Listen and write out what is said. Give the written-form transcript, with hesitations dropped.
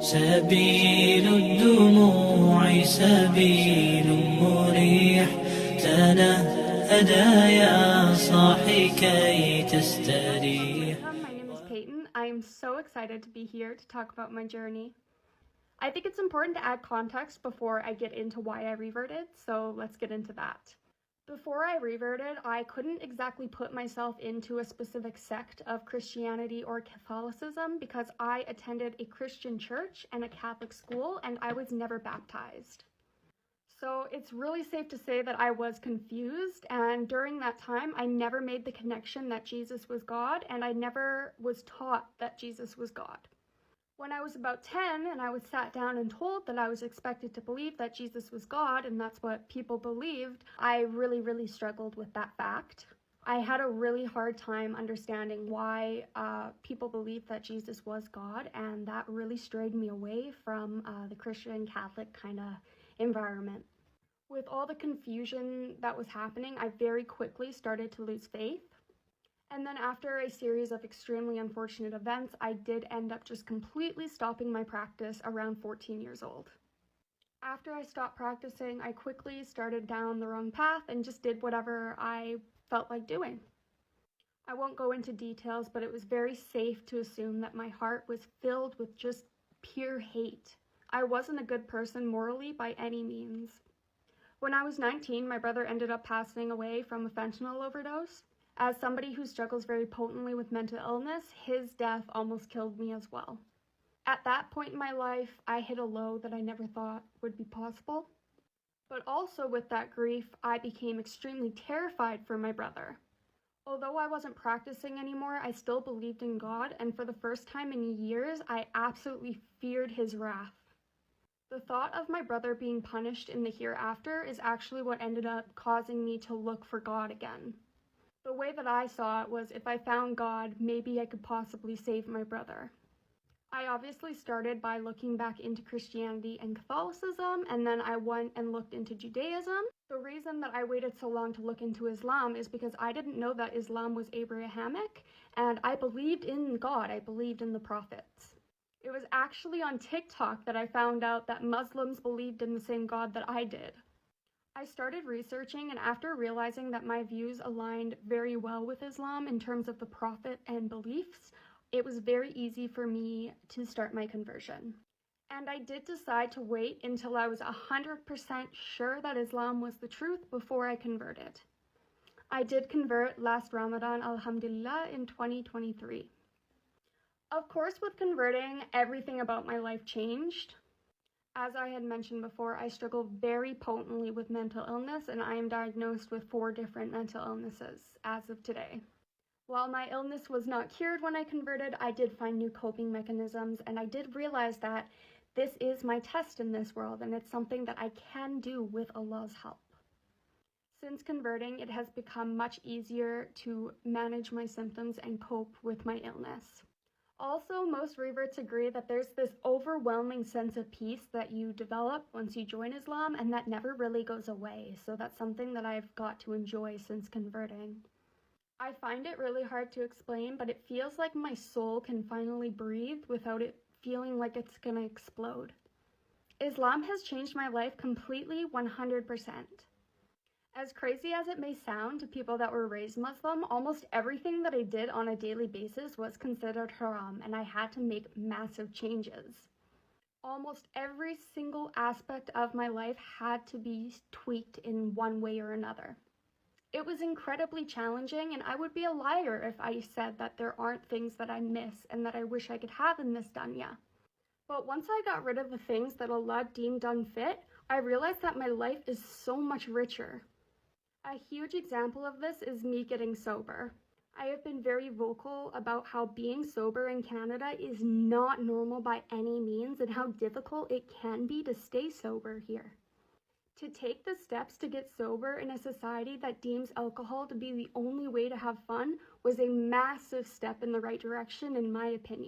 سبيل الدموع سبيل مريح تنهدى يا صاحي كي تستريح. My name is Peyton. I am so excited to be here to talk about my journey. I think it's important to add context before I get into why I reverted, so let's get into that. Before I reverted, I couldn't exactly put myself into a specific sect of Christianity or Catholicism because I attended a Christian church and a Catholic school, and I was never baptized. So it's really safe to say that I was confused, and during that time, I never made the connection that Jesus was God, and I never was taught that Jesus was God. When I was about 10 and I was sat down and told that I was expected to believe that Jesus was God, and that's what people believed, I really struggled with that fact. I had a really hard time understanding why people believed that Jesus was God, and that really strayed me away from the Christian Catholic kind of environment. With all the confusion that was happening, I very quickly started to lose faith. And then after a series of extremely unfortunate events, I did end up just completely stopping my practice around 14 years old. After I stopped practicing, I quickly started down the wrong path and just did whatever I felt like doing. I won't go into details, but it was very safe to assume that my heart was filled with just pure hate. I wasn't a good person morally by any means. When I was 19, my brother ended up passing away from a fentanyl overdose. As somebody who struggles very potently with mental illness, his death almost killed me as well. At that point in my life, I hit a low that I never thought would be possible. But also with that grief, I became extremely terrified for my brother. Although I wasn't practicing anymore, I still believed in God, and for the first time in years, I absolutely feared his wrath. The thought of my brother being punished in the hereafter is actually what ended up causing me to look for God again. The way that I saw it was if I found God, maybe I could possibly save my brother. I obviously started by looking back into Christianity and Catholicism, and then I went and looked into Judaism. The reason that I waited so long to look into Islam is because I didn't know that Islam was Abrahamic, and I believed in God, I believed in the prophets. It was actually on TikTok that I found out that Muslims believed in the same God that I did. I started researching, and after realizing that my views aligned very well with Islam in terms of the prophet and beliefs, it was very easy for me to start my conversion. And I did decide to wait until I was 100% sure that Islam was the truth before I converted. I did convert last Ramadan, alhamdulillah, in 2023. Of course, with converting, everything about my life changed. As I had mentioned before, I struggle very potently with mental illness, and I am diagnosed with 4 different mental illnesses as of today. While my illness was not cured when I converted, I did find new coping mechanisms, and I did realize that this is my test in this world, and it's something that I can do with Allah's help. Since converting, it has become much easier to manage my symptoms and cope with my illness. Also, most reverts agree that there's this overwhelming sense of peace that you develop once you join Islam, and that never really goes away, so that's something that I've got to enjoy since converting. I find it really hard to explain, but it feels like my soul can finally breathe without it feeling like it's gonna explode. Islam has changed my life completely 100%. As crazy as it may sound to people that were raised Muslim, almost everything that I did on a daily basis was considered haram, and I had to make massive changes. Almost every single aspect of my life had to be tweaked in one way or another. It was incredibly challenging, and I would be a liar if I said that there aren't things that I miss and that I wish I could have in this dunya. But once I got rid of the things that Allah deemed unfit, I realized that my life is so much richer. A huge example of this is me getting sober. I have been very vocal about how being sober in Canada is not normal by any means, and how difficult it can be to stay sober here. To take the steps to get sober in a society that deems alcohol to be the only way to have fun was a massive step in the right direction, in my opinion.